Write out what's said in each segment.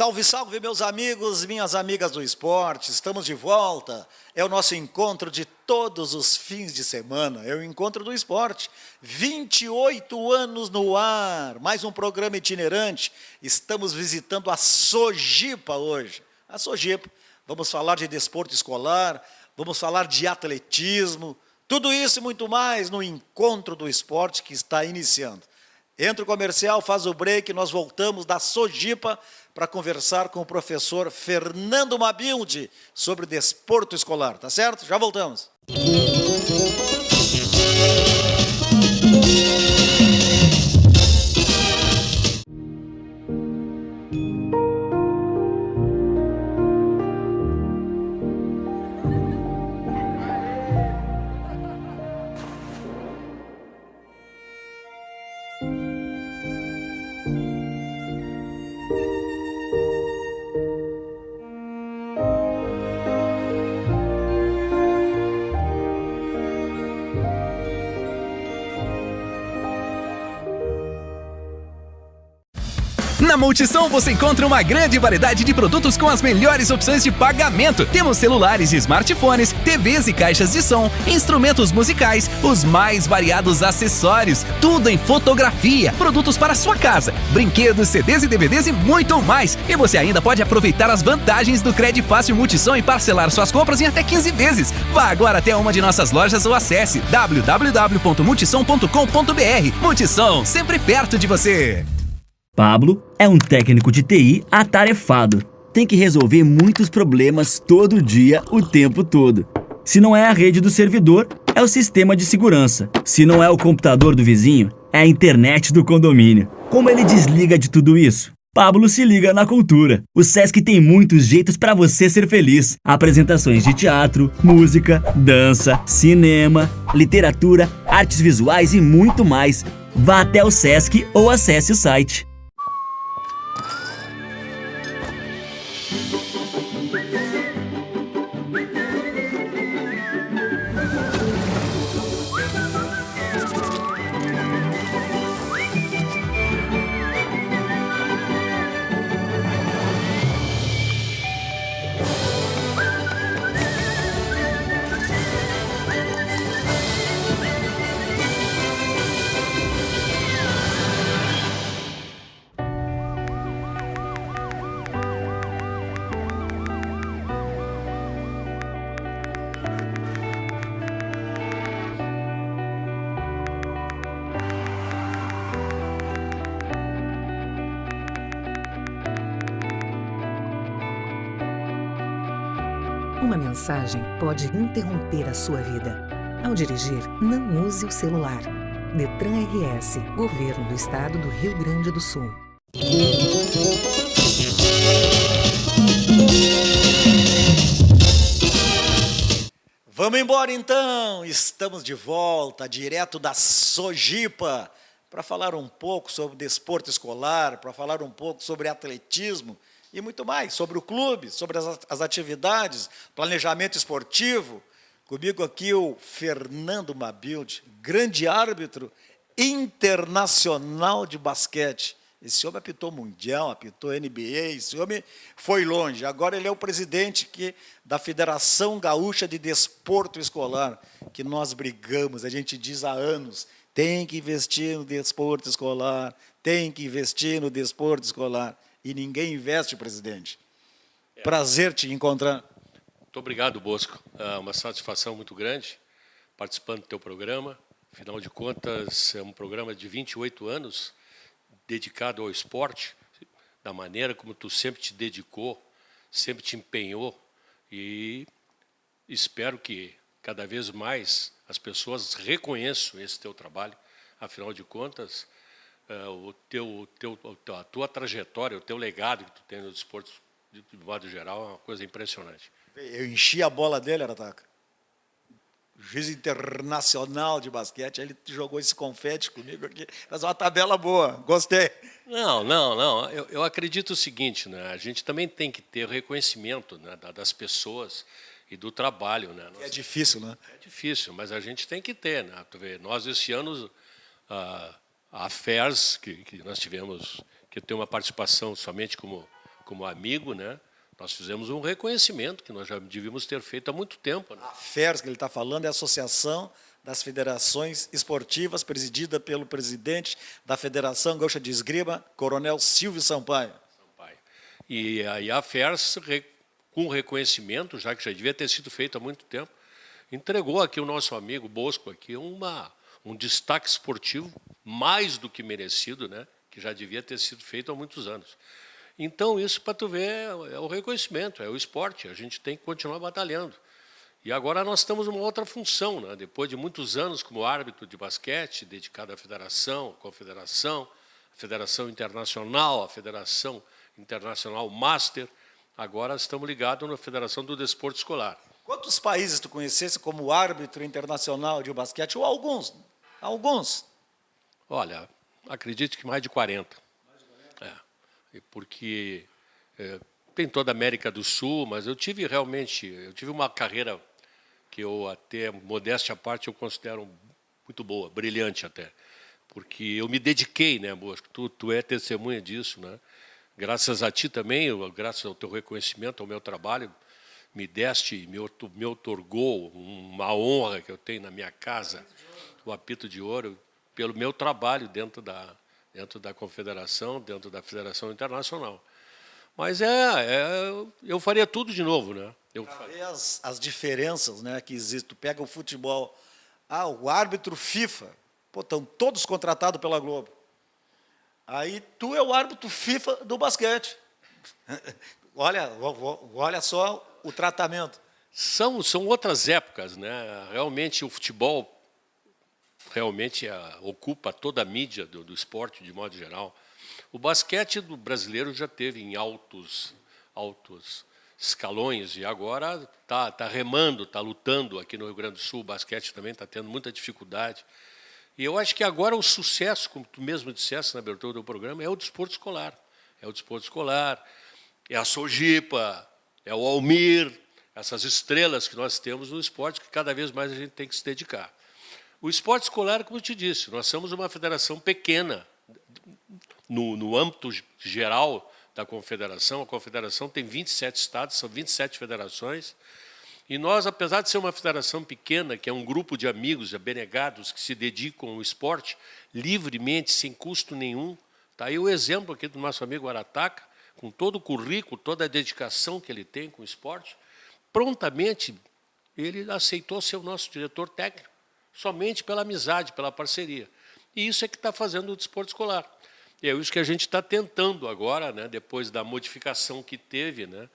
Salve, salve, meus amigos, minhas amigas do esporte, estamos de volta. É o nosso encontro de todos os fins de semana, é o encontro do esporte. 28 anos no ar, mais um programa itinerante. Estamos visitando a Sojipa hoje. A Sojipa, vamos falar de desporto escolar, vamos falar de atletismo, tudo isso e muito mais no encontro do esporte que está iniciando. Entra o comercial, faz o break, nós voltamos da Sojipa para conversar com o professor Fernando Mabilde sobre desporto escolar, tá certo? Já voltamos. Na Multissom você encontra uma grande variedade de produtos com as melhores opções de pagamento. Temos celulares e smartphones, TVs e caixas de som, instrumentos musicais, os mais variados acessórios, tudo em fotografia, produtos para sua casa, brinquedos, CDs e DVDs e muito mais. E você ainda pode aproveitar as vantagens do Cred Fácil Multissom e parcelar suas compras em até 15 vezes. Vá agora até uma de nossas lojas ou acesse www.multissom.com.br. Multissom, sempre perto de você. Pablo é um técnico de TI atarefado. Tem que resolver muitos problemas todo dia, o tempo todo. Se não é a rede do servidor, é o sistema de segurança. Se não é o computador do vizinho, é a internet do condomínio. Como ele desliga de tudo isso? Pablo se liga na cultura. O Sesc tem muitos jeitos para você ser feliz. Apresentações de teatro, música, dança, cinema, literatura, artes visuais e muito mais. Vá até o Sesc ou acesse o site. Uma mensagem pode interromper a sua vida. Ao dirigir, não use o celular. Detran RS, Governo do Estado do Rio Grande do Sul. Vamos embora então, estamos de volta, direto da Sojipa, para falar um pouco sobre desporto escolar, para falar um pouco sobre atletismo, e muito mais, sobre o clube, sobre as atividades, planejamento esportivo. Comigo aqui o Fernando Mabilde, grande árbitro internacional de basquete. Esse homem apitou Mundial, apitou NBA, esse homem foi longe. Agora ele é o presidente da Federação Gaúcha de Desporto Escolar, que nós brigamos, a gente diz há anos, tem que investir no desporto escolar, tem que investir no desporto escolar. E ninguém investe, presidente. Prazer te encontrar. Muito obrigado, Bosco. É uma satisfação muito grande participando do teu programa. Afinal de contas, é um programa de 28 anos dedicado ao esporte, da maneira como tu sempre te dedicou, sempre te empenhou, e espero que cada vez mais as pessoas reconheçam esse teu trabalho. Afinal de contas, a tua trajetória, o teu legado que tu tem no desporto, de modo geral, é uma coisa impressionante. Eu enchi a bola dele, Arataca. Juiz internacional de basquete, aí ele jogou esse confete comigo aqui, faz uma tabela boa, gostei. Não. Eu acredito o seguinte, né? A gente também tem que ter reconhecimento, né, das pessoas e do trabalho, né? É difícil, né? É difícil, mas a gente tem que ter, né? Tu vê, nós esse ano a FERS, que nós tivemos, que tem uma participação somente como como amigo, né, nós fizemos um reconhecimento que nós já devíamos ter feito há muito tempo. Né? A FERS que ele está falando é a Associação das Federações Esportivas, presidida pelo presidente da Federação Gaúcha de Esgrima, Coronel Silvio Sampaio. E aí a FERS, com reconhecimento, já que já devia ter sido feito há muito tempo, entregou aqui o nosso amigo Bosco aqui um destaque esportivo mais do que merecido, né, que já devia ter sido feito há muitos anos. Então, isso, para tu ver, é o reconhecimento, é o esporte, a gente tem que continuar batalhando. E agora nós estamos numa outra função, né? Depois de muitos anos como árbitro de basquete, dedicado à federação, à confederação, à Federação Internacional, à Federação Internacional Master, agora estamos ligados na Federação do Desporto Escolar. Quantos países tu conhecesse como árbitro internacional de basquete? Ou alguns? Alguns. Olha, acredito que mais de 40. Porque tem toda a América do Sul, mas eu tive uma carreira que eu até, modéstia à parte, eu considero muito boa, brilhante até, porque eu me dediquei, né, Bosco? Tu é testemunha disso, né? Graças a ti também, graças ao teu reconhecimento, ao meu trabalho, me outorgou uma honra que eu tenho na minha casa, o apito de ouro, pelo meu trabalho dentro da Confederação, dentro da Federação Internacional. Mas eu faria tudo de novo, né? Para ver as diferenças, né, que existem. Tu pega o futebol, o árbitro FIFA, estão todos contratados pela Globo. Aí tu é o árbitro FIFA do basquete. Olha só o tratamento. São outras épocas, né? Realmente o futebol ocupa toda a mídia do esporte de modo geral. O basquete do brasileiro já teve em altos escalões e agora tá remando, está lutando aqui no Rio Grande do Sul. O basquete também está tendo muita dificuldade. E eu acho que agora o sucesso, como tu mesmo disseste na abertura do programa, é o desporto escolar. É o desporto escolar, é a Sojipa, é o Almir, essas estrelas que nós temos no esporte que cada vez mais a gente tem que se dedicar. O esporte escolar, como eu te disse, nós somos uma federação pequena. No âmbito geral da confederação, a confederação tem 27 estados, são 27 federações, e nós, apesar de ser uma federação pequena, que é um grupo de amigos abnegados que se dedicam ao esporte livremente, sem custo nenhum, está aí o exemplo aqui do nosso amigo Arataca, com todo o currículo, toda a dedicação que ele tem com o esporte, prontamente ele aceitou ser o nosso diretor técnico, somente pela amizade, pela parceria. E isso é que está fazendo o desporto escolar. E é isso que a gente está tentando agora, né, depois da modificação que teve, né,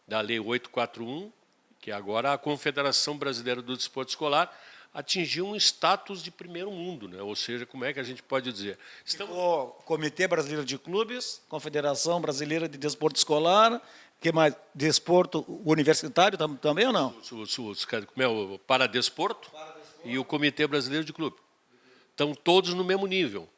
da Lei 841, que agora a Confederação Brasileira do Desporto Escolar atingiu um status de primeiro mundo, né? Ou seja, como é que a gente pode dizer? O Comitê Brasileiro de Clubes, Confederação Brasileira de Desporto Escolar, que mais? Desporto universitário também ou não? O Paradesporto e o Comitê Brasileiro de Clube. Estão todos no mesmo nível.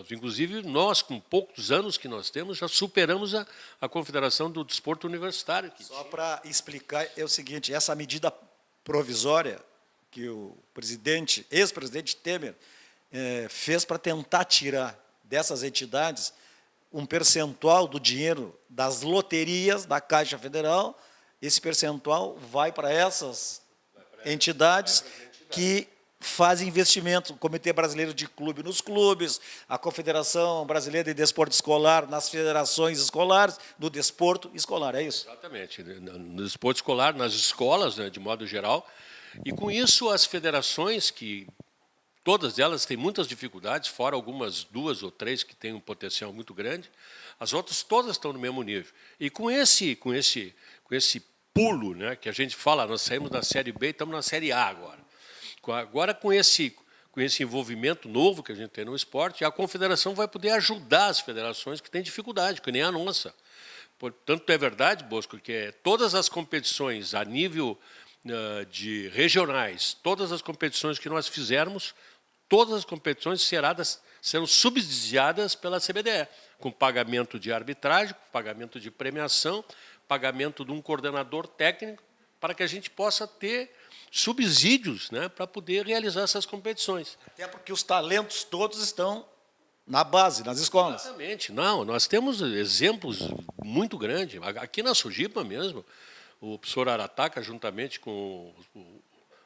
Inclusive, nós, com poucos anos que nós temos, já superamos a Confederação do Desporto Universitário. Só para explicar, é o seguinte, essa medida provisória que o ex-presidente Temer fez para tentar tirar dessas entidades um percentual do dinheiro das loterias da Caixa Federal, esse percentual vai para essas entidades que fazem investimento, o Comitê Brasileiro de Clube nos clubes, a Confederação Brasileira de Desporto Escolar nas federações escolares, no desporto escolar, é isso? Exatamente, no desporto escolar, nas escolas, né, de modo geral, e com isso as federações, que todas elas têm muitas dificuldades, fora algumas 2 ou 3 que têm um potencial muito grande, as outras todas estão no mesmo nível. E com esse pulo, né, que a gente fala, nós saímos da Série B e estamos na Série A agora. Agora, com esse envolvimento novo que a gente tem no esporte, a confederação vai poder ajudar as federações que têm dificuldade, que nem a nossa. Portanto, é verdade, Bosco, que todas as competições a nível de regionais, todas as competições que nós fizermos, todas as competições serão subsidiadas pela CBDE, com pagamento de arbitragem, pagamento de premiação, pagamento de um coordenador técnico, para que a gente possa ter subsídios, né, para poder realizar essas competições. Até porque os talentos todos estão Na base, nas escolas. Exatamente. Não, nós temos exemplos muito grandes. Aqui na Sojipa mesmo, o professor Arataca, juntamente com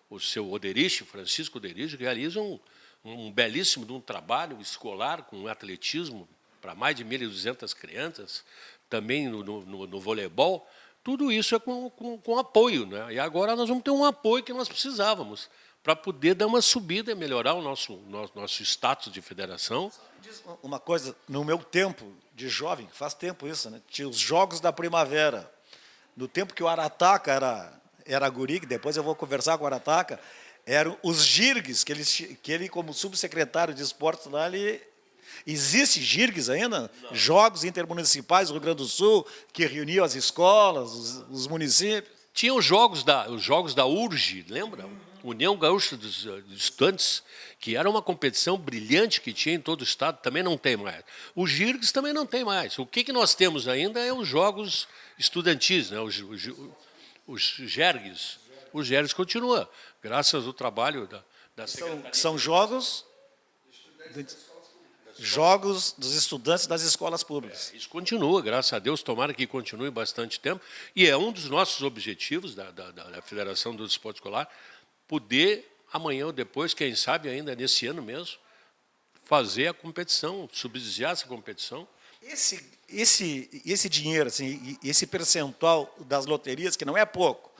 o seu Oderich, Francisco Oderich, realizam um belíssimo de um trabalho escolar com atletismo para mais de 1.200 crianças, também no voleibol. Tudo isso é com apoio, né? E agora nós vamos ter um apoio que nós precisávamos para poder dar uma subida e melhorar o nosso status de federação. Diz uma coisa, no meu tempo de jovem, faz tempo isso, né? Tinha os Jogos da Primavera. No tempo que o Arataca era guri, que depois eu vou conversar com o Arataca, eram os JIRGs, que ele como subsecretário de esportes lá, existe JIRGs ainda? Não. Jogos Intermunicipais do Rio Grande do Sul, que reuniam as escolas, os municípios. Tinha os jogos da URGE, lembra? União Gaúcha dos Estudantes, que era uma competição brilhante que tinha em todo o estado, também não tem mais. Os JIRGs também não tem mais. O que nós temos ainda é os jogos estudantis, né? Os JERGs. Os JERGs continuam, graças ao trabalho da Secretaria. São jogos dos estudantes das escolas públicas. Isso continua, graças a Deus, tomara que continue bastante tempo. E é um dos nossos objetivos da Federação do Desporto Escolar, poder, amanhã ou depois, quem sabe ainda nesse ano mesmo, fazer a competição, subsidiar essa competição. Esse dinheiro, assim, esse percentual das loterias, que não é pouco,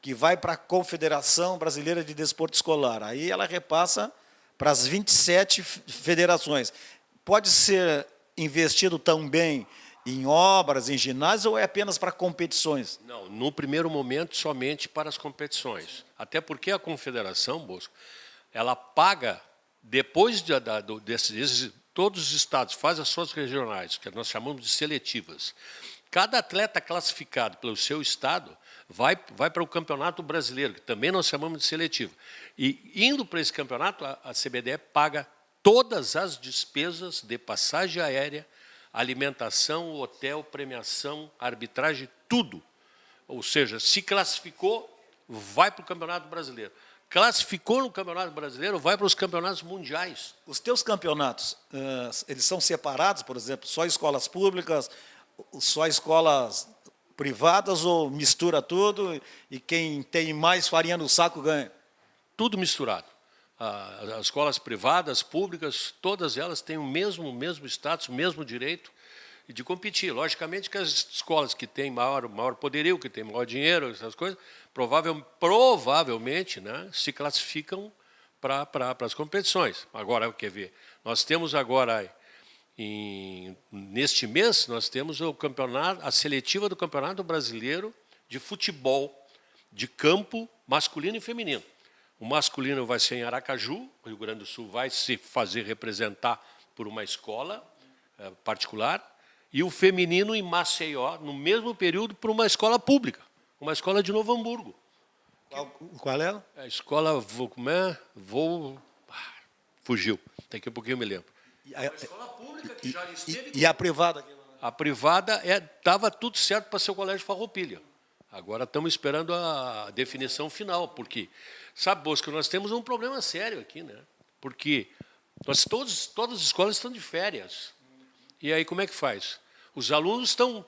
que vai para a Confederação Brasileira de Desporto Escolar, aí ela repassa para as 27 federações. Pode ser investido também em obras, em ginásios, ou é apenas para competições? Não, no primeiro momento, somente para as competições. Até porque a Confederação, Bosco, ela paga, depois todos os estados fazem as suas regionais, que nós chamamos de seletivas. Cada atleta classificado pelo seu estado vai para o Campeonato Brasileiro, que também nós chamamos de seletivo. E, indo para esse campeonato, a CBDE paga todas as despesas de passagem aérea, alimentação, hotel, premiação, arbitragem, tudo. Ou seja, se classificou, vai para o Campeonato Brasileiro. Classificou no Campeonato Brasileiro, vai para os campeonatos mundiais. Os teus campeonatos, eles são separados, por exemplo, só escolas públicas, só escolas privadas, ou mistura tudo e quem tem mais farinha no saco ganha? Tudo misturado. As escolas privadas, públicas, todas elas têm o mesmo status, o mesmo direito de competir. Logicamente que as escolas que têm maior poderio, que têm maior dinheiro, essas coisas, provavelmente, né, se classificam para as competições. Agora, quer ver, nós temos agora, neste mês, nós temos a seletiva do Campeonato Brasileiro de Futebol, de campo masculino e feminino. O masculino vai ser em Aracaju, o Rio Grande do Sul vai se fazer representar por uma escola particular, e o feminino em Maceió, no mesmo período, por uma escola pública, uma escola de Novo Hamburgo. Qual é? A escola, fugiu, daqui a pouquinho eu me lembro. A escola pública que já esteve... E a privada? A privada estava tudo certo para ser o Colégio Farroupilha. Agora estamos esperando a definição final, porque, sabe, Bosco, nós temos um problema sério aqui, né? Porque todas as escolas estão de férias. E aí como é que faz? Os alunos estão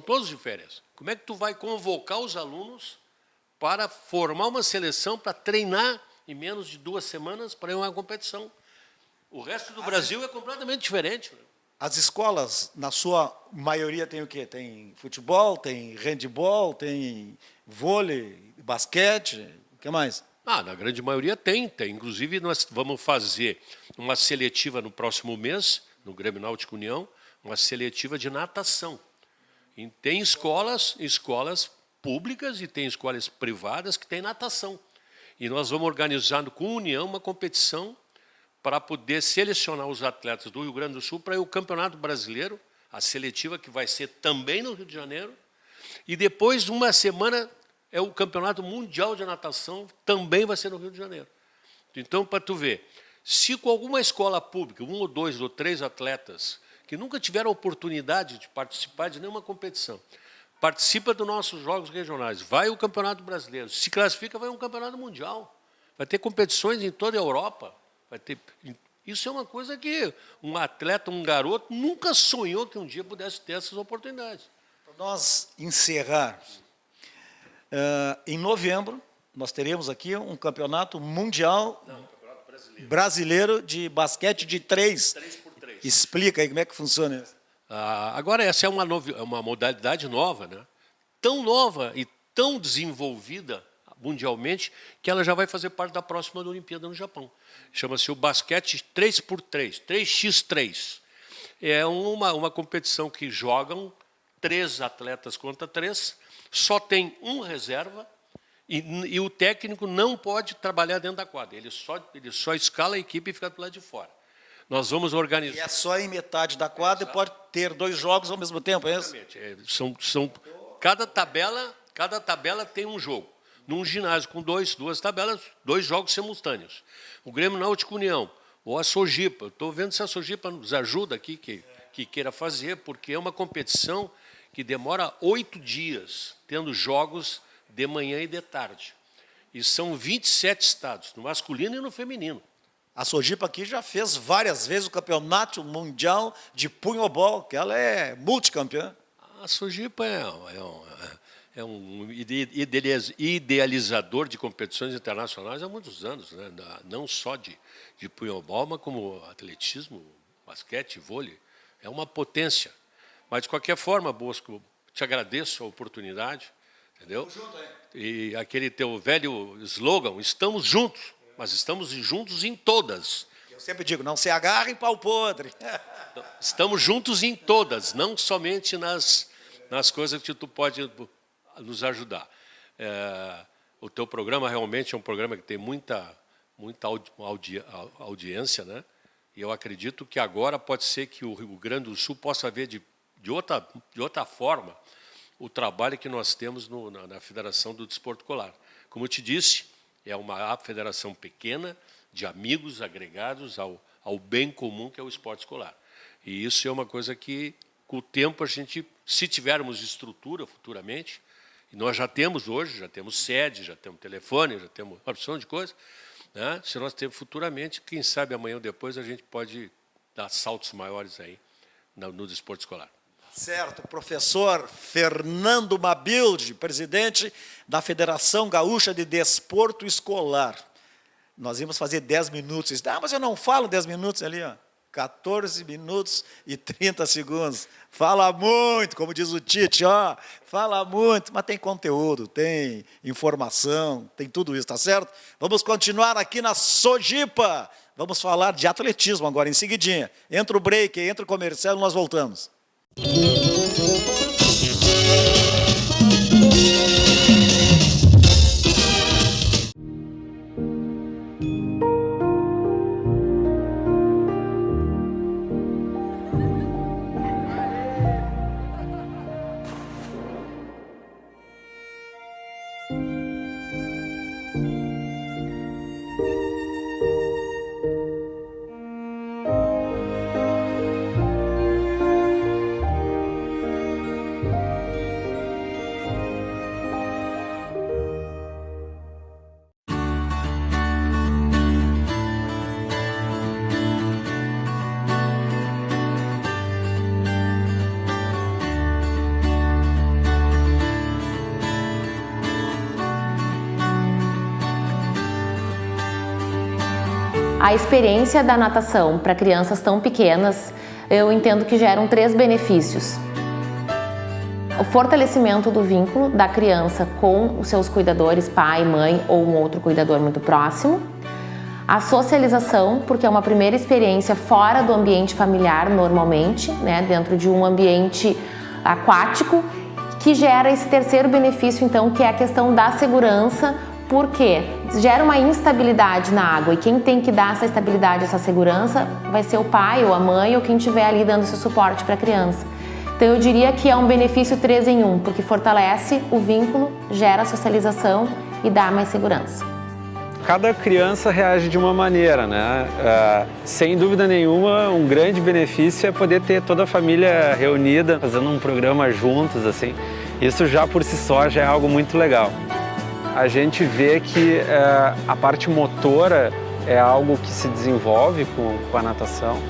todos de férias. Como é que tu vai convocar os alunos para formar uma seleção, para treinar em menos de 2 semanas para ir a uma competição? O resto do Brasil é completamente diferente, né? As escolas, na sua maioria, tem o quê? Tem futebol, tem handebol, tem vôlei, basquete, o que mais? Na grande maioria tem. Inclusive, nós vamos fazer uma seletiva no próximo mês, no Grêmio Náutico União, uma seletiva de natação. E tem escolas públicas e tem escolas privadas que têm natação. E nós vamos organizando com a União uma competição para poder selecionar os atletas do Rio Grande do Sul para ir ao Campeonato Brasileiro, a seletiva que vai ser também no Rio de Janeiro, e depois de uma semana é o Campeonato Mundial de Natação, também vai ser no Rio de Janeiro. Então, para tu ver, se com alguma escola pública, 1 ou 2 ou 3 atletas que nunca tiveram oportunidade de participar de nenhuma competição, participa dos nossos jogos regionais, vai ao Campeonato Brasileiro, se classifica, vai ao Campeonato Mundial, vai ter competições em toda a Europa, vai ter Isso é uma coisa que um atleta, um garoto, nunca sonhou que um dia pudesse ter essas oportunidades. Para nós encerrarmos, em novembro, nós teremos aqui um campeonato mundial brasileiro de basquete de 3. 3x3. Explica aí como é que funciona isso. Agora, essa é uma modalidade nova, né? Tão nova e tão desenvolvida mundialmente que ela já vai fazer parte da próxima Olimpíada no Japão. Chama-se o basquete 3x3, 3x3. É uma competição que jogam 3 atletas contra 3, só tem um reserva e o técnico não pode trabalhar dentro da quadra. Ele só escala a equipe e fica do lado de fora. Nós vamos organizar... E é só em metade da quadra e pode ter 2 jogos ao mesmo tempo, é isso? Exatamente. Cada tabela tem um jogo. Num ginásio com 2 tabelas, 2 jogos simultâneos. O Grêmio Náutico União, ou a Sojipa. Estou vendo se a Sojipa nos ajuda aqui, que queira fazer, porque é uma competição que demora 8 dias, tendo jogos de manhã e de tarde. E são 27 estados, no masculino e no feminino. A Sojipa aqui já fez várias vezes o campeonato mundial de punhobol, que ela é multicampeã. A Sojipa é um idealizador de competições internacionais há muitos anos, né? Não só de punhobol, mas como atletismo, basquete, vôlei. É uma potência. Mas, de qualquer forma, Bosco, te agradeço a oportunidade, entendeu? E aquele teu velho slogan, estamos juntos, mas estamos juntos em todas. Eu sempre digo, não se agarrem pau podre. Estamos juntos em todas, não somente nas coisas que tu pode nos ajudar. O teu programa realmente é um programa que tem muita audiência, né? E eu acredito que agora pode ser que o Rio Grande do Sul possa ver de outra forma o trabalho que nós temos na Federação do Desporto Escolar. Como eu te disse, é uma federação pequena, de amigos agregados ao bem comum que é o esporte escolar. E isso é uma coisa que, com o tempo, a gente, se tivermos estrutura futuramente, e nós já temos hoje, já temos sede, já temos telefone, já temos uma opção de coisa, né? Se nós temos futuramente, quem sabe amanhã ou depois a gente pode dar saltos maiores aí no desporto escolar. Certo, professor Fernando Mabilde, presidente da Federação Gaúcha de Desporto Escolar. Nós íamos fazer 10 minutos. Mas eu não falo 10 minutos ali, ó. 14 minutos e 30 segundos. Fala muito, como diz o Tite, ó. Fala muito, mas tem conteúdo, tem informação, tem tudo isso, tá certo? Vamos continuar aqui na Sojipa. Vamos falar de atletismo agora, em seguidinha. Entra o break, entra o comercial e nós voltamos. A experiência da natação para crianças tão pequenas, eu entendo que geram 3 benefícios. O fortalecimento do vínculo da criança com os seus cuidadores, pai, mãe ou um outro cuidador muito próximo. A socialização, porque é uma primeira experiência fora do ambiente familiar normalmente, né, dentro de um ambiente aquático, que gera esse terceiro benefício, então, que é a questão da segurança, porque gera uma instabilidade na água e quem tem que dar essa estabilidade, essa segurança, vai ser o pai ou a mãe ou quem estiver ali dando esse suporte para a criança. Então eu diria que é um benefício 3 em 1, porque fortalece o vínculo, gera socialização e dá mais segurança. Cada criança reage de uma maneira, né? Sem dúvida nenhuma, um grande benefício é poder ter toda a família reunida, fazendo um programa juntos, assim. Isso já por si só já é algo muito legal. A gente vê que a parte motora é algo que se desenvolve com a natação.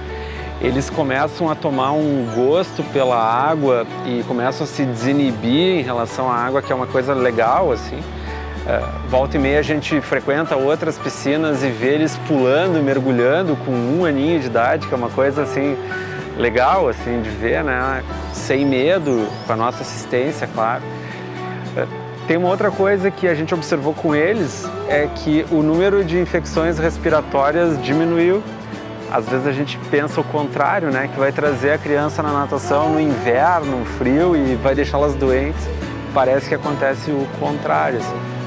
Eles começam a tomar um gosto pela água e começam a se desinibir em relação à água, que é uma coisa legal, assim. Volta e meia a gente frequenta outras piscinas e vê eles pulando, mergulhando com 1 aninho de idade, que é uma coisa assim legal assim de ver, né? Sem medo, com a nossa assistência, claro. Tem uma outra coisa que a gente observou com eles, é que o número de infecções respiratórias diminuiu. Às vezes a gente pensa o contrário, né? Que vai trazer a criança na natação no inverno, no frio, e vai deixá-las doentes. Parece que acontece o contrário, assim.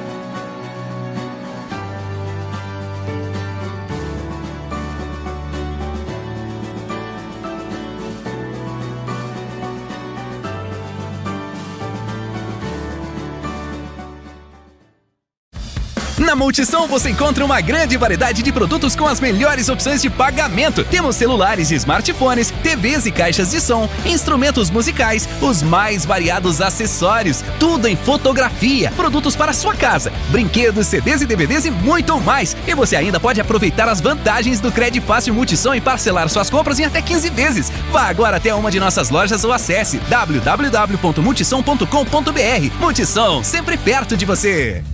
Na Multissom você encontra uma grande variedade de produtos com as melhores opções de pagamento. Temos celulares e smartphones, TVs e caixas de som, instrumentos musicais, os mais variados acessórios, tudo em fotografia, produtos para sua casa, brinquedos, CDs e DVDs e muito mais. E você ainda pode aproveitar as vantagens do Cred Fácil Multissom e parcelar suas compras em até 15 vezes. Vá agora até uma de nossas lojas ou acesse www.multissom.com.br. Multissom, sempre perto de você.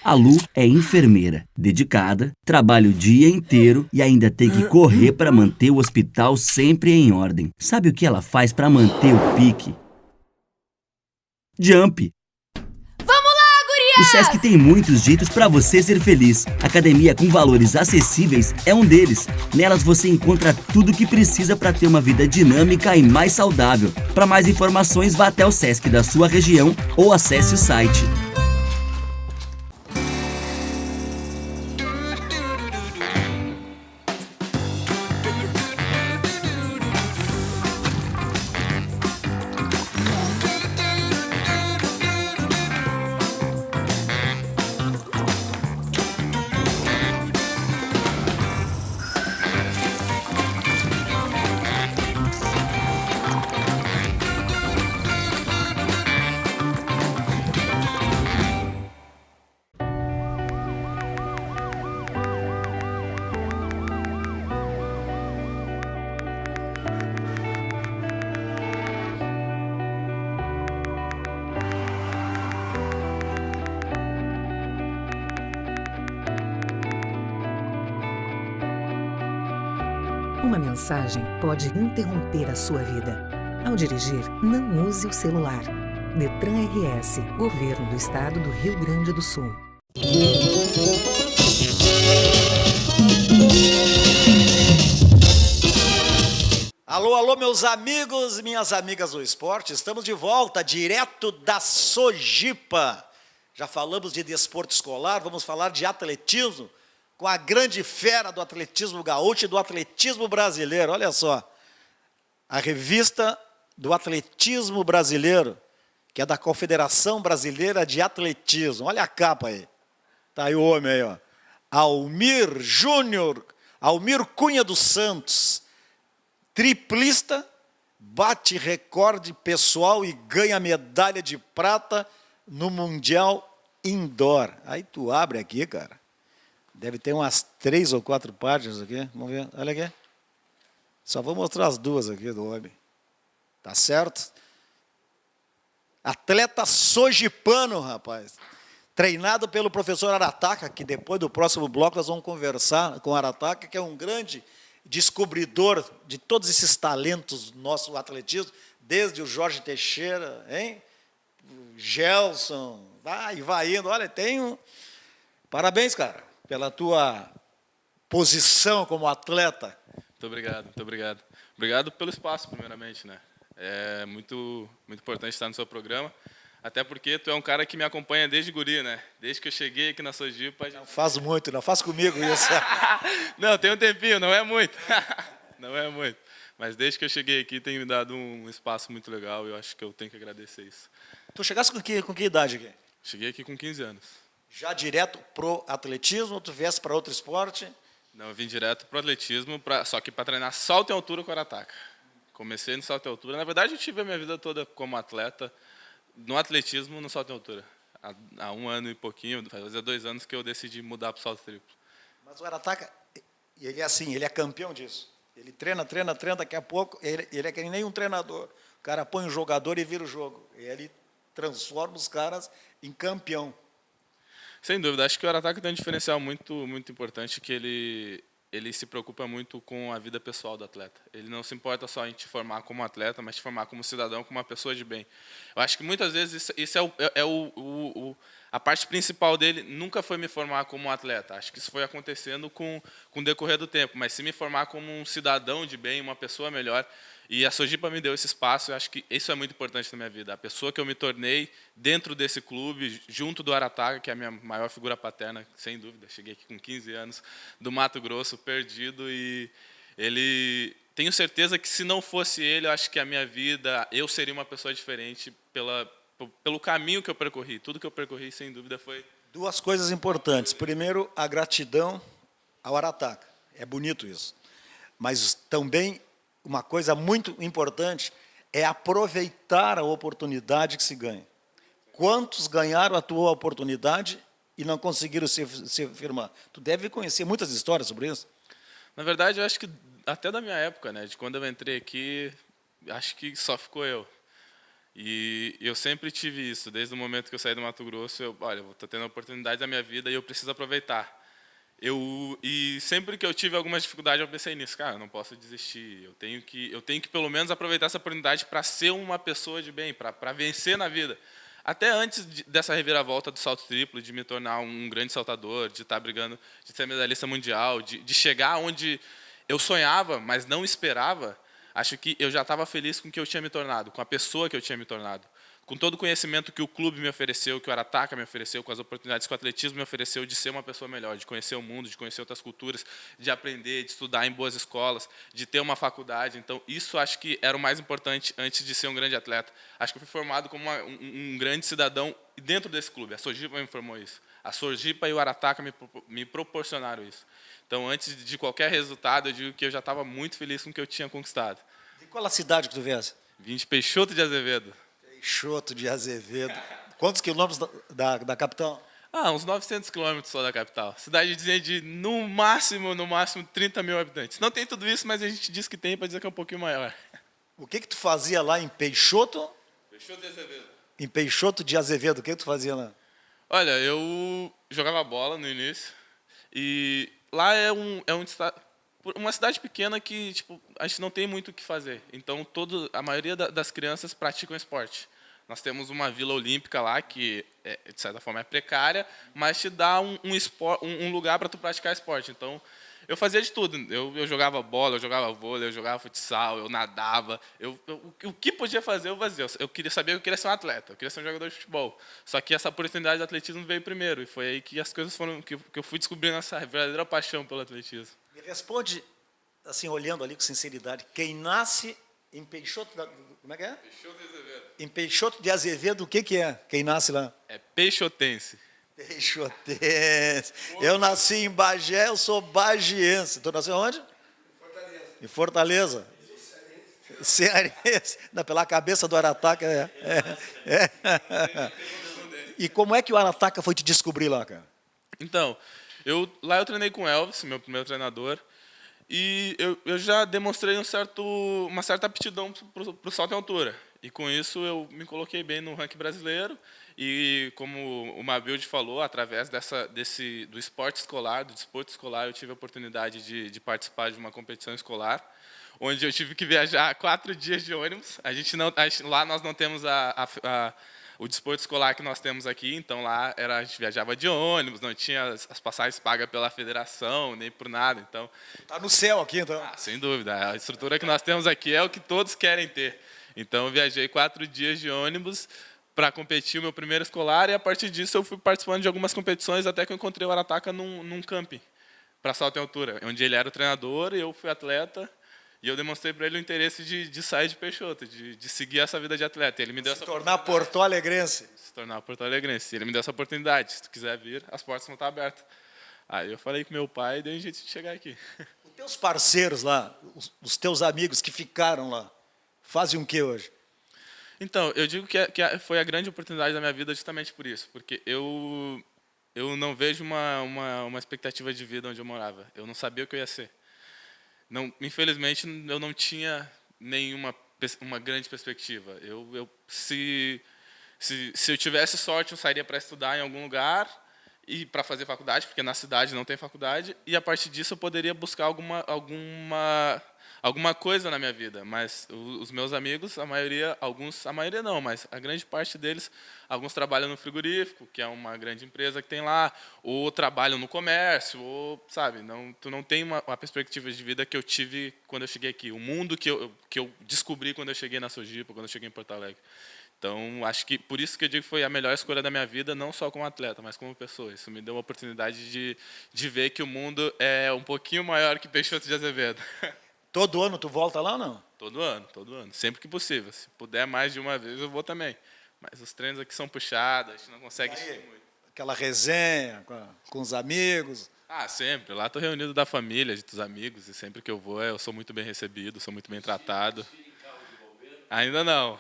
A Lu é enfermeira, dedicada, trabalha o dia inteiro e ainda tem que correr para manter o hospital sempre em ordem. Sabe o que ela faz para manter o pique? Jump! Vamos lá, gurias! O Sesc tem muitos jeitos para você ser feliz. Academia com valores acessíveis é um deles. Nelas você encontra tudo o que precisa para ter uma vida dinâmica e mais saudável. Para mais informações, vá até o Sesc da sua região ou acesse o site. Uma mensagem pode interromper a sua vida. Ao dirigir, não use o celular. Detran RS, Governo do Estado do Rio Grande do Sul. Alô, alô, meus amigos e minhas amigas do esporte. Estamos de volta, direto da Sojipa. Já falamos de desporto escolar, vamos falar de atletismo, com a grande fera do atletismo gaúcho e do atletismo brasileiro. Olha só, a revista do atletismo brasileiro, que é da Confederação Brasileira de Atletismo. Olha a capa aí. Tá aí o homem aí, ó. Almir Júnior, Almir Cunha dos Santos, triplista, bate recorde pessoal e ganha medalha de prata no Mundial Indoor. Aí tu abre aqui, cara. Deve ter umas 3 ou 4 páginas aqui. Vamos ver. Olha aqui. Só vou mostrar as duas aqui do homem. Tá certo? Atleta sojipano, rapaz. Treinado pelo professor Arataca, que depois do próximo bloco nós vamos conversar com o Arataca, que é um grande descobridor de todos esses talentos do nosso atletismo, desde o Jorge Teixeira, hein? O Gelson, vai indo. Olha, Parabéns, cara, pela tua posição como atleta. Muito obrigado, muito obrigado. Obrigado pelo espaço, primeiramente, né? É muito importante estar no seu programa, até porque tu é um cara que me acompanha desde guri, né? Desde que eu cheguei aqui na Sojipa. Não faz muito, não faz comigo isso. Não, tem um tempinho, não é muito. Não é muito. Mas desde que eu cheguei aqui tem me dado um espaço muito legal e eu acho que eu tenho que agradecer isso. Tu chegasse com que idade aqui? Cheguei aqui com 15 anos. Já direto pro atletismo ou tu viesse para outro esporte? Não, eu vim direto pro atletismo, só que para treinar salto em altura com Arataca. Comecei no salto em altura. Na verdade, eu tive a minha vida toda como atleta no atletismo, no salto em altura. Há 1 ano e pouquinho, faz 2 anos que eu decidi mudar para o salto triplo. Mas o Arataca, ele é assim, ele é campeão disso. Ele treina, daqui a pouco, ele é que nem um treinador. O cara põe um jogador e vira o jogo. Ele transforma os caras em campeão. Sem dúvida, acho que o Arataca tem um diferencial muito importante, que ele se preocupa muito com a vida pessoal do atleta. Ele não se importa só em te formar como atleta, mas te formar como cidadão, como uma pessoa de bem. Eu acho que muitas vezes isso a parte principal dele nunca foi me formar como um atleta. Acho que isso foi acontecendo com o decorrer do tempo, mas se me formar como um cidadão de bem, uma pessoa melhor. E a Sojipa me deu esse espaço, eu acho que isso é muito importante na minha vida. A pessoa que eu me tornei dentro desse clube, junto do Arataca, que é a minha maior figura paterna, sem dúvida. Cheguei aqui com 15 anos, do Mato Grosso, perdido, e tenho certeza que se não fosse ele, eu acho que a minha vida, eu seria uma pessoa diferente pelo caminho que eu percorri. Tudo que eu percorri, sem dúvida, foi... Duas coisas importantes. Primeiro, a gratidão ao Arataca. É bonito isso. Mas também, uma coisa muito importante é aproveitar a oportunidade que se ganha. Quantos ganharam a tua oportunidade e não conseguiram se firmar? Tu deve conhecer muitas histórias sobre isso. Na verdade, eu acho que até da minha época, né, de quando eu entrei aqui, acho que só ficou eu. E eu sempre tive isso, desde o momento que eu saí do Mato Grosso, olha, eu estou tendo a oportunidade da minha vida e eu preciso aproveitar. E sempre que eu tive alguma dificuldade, eu pensei nisso, cara, eu não posso desistir, eu tenho que pelo menos aproveitar essa oportunidade para ser uma pessoa de bem, para vencer na vida. Até antes dessa reviravolta do salto triplo, de me tornar um grande saltador, de estar brigando, de ser medalhista mundial, de chegar onde eu sonhava, mas não esperava, acho que eu já estava feliz com o que eu tinha me tornado, com a pessoa que eu tinha me tornado. Com todo o conhecimento que o clube me ofereceu, que o Arataca me ofereceu, com as oportunidades que o atletismo me ofereceu de ser uma pessoa melhor, de conhecer o mundo, de conhecer outras culturas, de aprender, de estudar em boas escolas, de ter uma faculdade. Então, isso acho que era o mais importante antes de ser um grande atleta. Acho que eu fui formado como um grande cidadão dentro desse clube. A Sojipa me informou isso. A Sojipa e o Arataca me proporcionaram isso. Então, antes de qualquer resultado, eu digo que eu já estava muito feliz com o que eu tinha conquistado. De qual a cidade que tu viesse? Vim de Peixoto de Azevedo. Peixoto de Azevedo. Quantos quilômetros da capital? Uns 900 quilômetros só da capital. Cidadezinha de, no máximo, 30 mil habitantes. Não tem tudo isso, mas a gente diz que tem para dizer que é um pouquinho maior. O que tu fazia lá em Peixoto? Peixoto de Azevedo. Em Peixoto de Azevedo, o que tu fazia lá? Olha, eu jogava bola no início. E lá é uma cidade pequena que tipo, a gente não tem muito o que fazer. Então, a maioria das crianças praticam esporte. Nós temos uma vila olímpica lá, que, de certa forma, é precária, mas te dá um lugar para tu praticar esporte. Então, eu fazia de tudo. Eu jogava bola, eu jogava vôlei, eu jogava futsal, eu nadava. O que podia fazer, eu fazia. Eu queria saber que eu queria ser um atleta, eu queria ser um jogador de futebol. Só que essa oportunidade de atletismo veio primeiro. E foi aí que as coisas foram... que eu fui descobrindo essa verdadeira paixão pelo atletismo. Me responde, assim, olhando ali com sinceridade, quem nasce em Peixoto... Como é que é? Peixoto de Azevedo. Em Peixoto de Azevedo, o que é? Quem nasce lá? É peixotense. Peixotense. Eu nasci em Bagé, eu sou bagiense. Tu nasceu onde? Em Fortaleza. Cearense. Não, pela cabeça do Arataca, E como é que o Arataca foi te descobrir lá, cara? Então, lá eu treinei com o Elvis, meu primeiro treinador, e eu já demonstrei uma certa aptidão para o salto em altura. E com isso eu me coloquei bem no ranking brasileiro. E como o Mabilde falou, através do esporte escolar, do desporto escolar, eu tive a oportunidade de participar de uma competição escolar, onde eu tive que viajar 4 dias de ônibus. Lá nós não temos o desporto escolar que nós temos aqui, então lá a gente viajava de ônibus, não tinha as passagens pagas pela federação, nem por nada. Então, tá no céu aqui, então. Sem dúvida, a estrutura que nós temos aqui é o que todos querem ter. Então, eu viajei 4 dias de ônibus para competir o meu primeiro escolar, e a partir disso eu fui participando de algumas competições, até que eu encontrei o Arataca num camping para salto em altura, onde ele era o treinador e eu fui atleta. E eu demonstrei para ele o interesse de sair de Peixoto, de seguir essa vida de atleta. Ele me deu essa tornar porto-alegrense. Se tornar porto-alegrense. Ele me deu essa oportunidade. Se tu quiser vir, as portas vão estar abertas. Aí eu falei com meu pai e dei um jeito de chegar aqui. Os teus parceiros lá, os teus amigos que ficaram lá, fazem o que hoje? Então, eu digo que foi a grande oportunidade da minha vida justamente por isso. Porque eu eu não vejo uma expectativa de vida onde eu morava. Eu não sabia o que eu ia ser. Não, infelizmente, eu não tinha uma grande perspectiva. Se eu tivesse sorte, eu sairia para estudar em algum lugar e para fazer faculdade, porque na cidade não tem faculdade, e a partir disso eu poderia buscar alguma coisa na minha vida. Mas os meus amigos, a maioria não, mas a grande parte deles, alguns trabalham no frigorífico, que é uma grande empresa que tem lá, ou trabalham no comércio, ou, sabe, tu não tem uma perspectiva de vida que eu tive quando eu cheguei aqui, o mundo que eu descobri quando eu cheguei na Sojipa, quando eu cheguei em Porto Alegre. Então, acho que por isso que eu digo que foi a melhor escolha da minha vida, não só como atleta, mas como pessoa. Isso me deu uma oportunidade de ver que o mundo é um pouquinho maior que Peixoto de Azevedo. Todo ano tu volta lá ou não? Todo ano, sempre que possível. Se puder mais de uma vez, eu vou também. Mas os treinos aqui são puxados, a gente não consegue encher muito. Aquela resenha com os amigos. Ah, sempre. Lá estou reunido da família, dos amigos, e sempre que eu vou, eu sou muito bem recebido, sou muito bem tratado. Ainda não.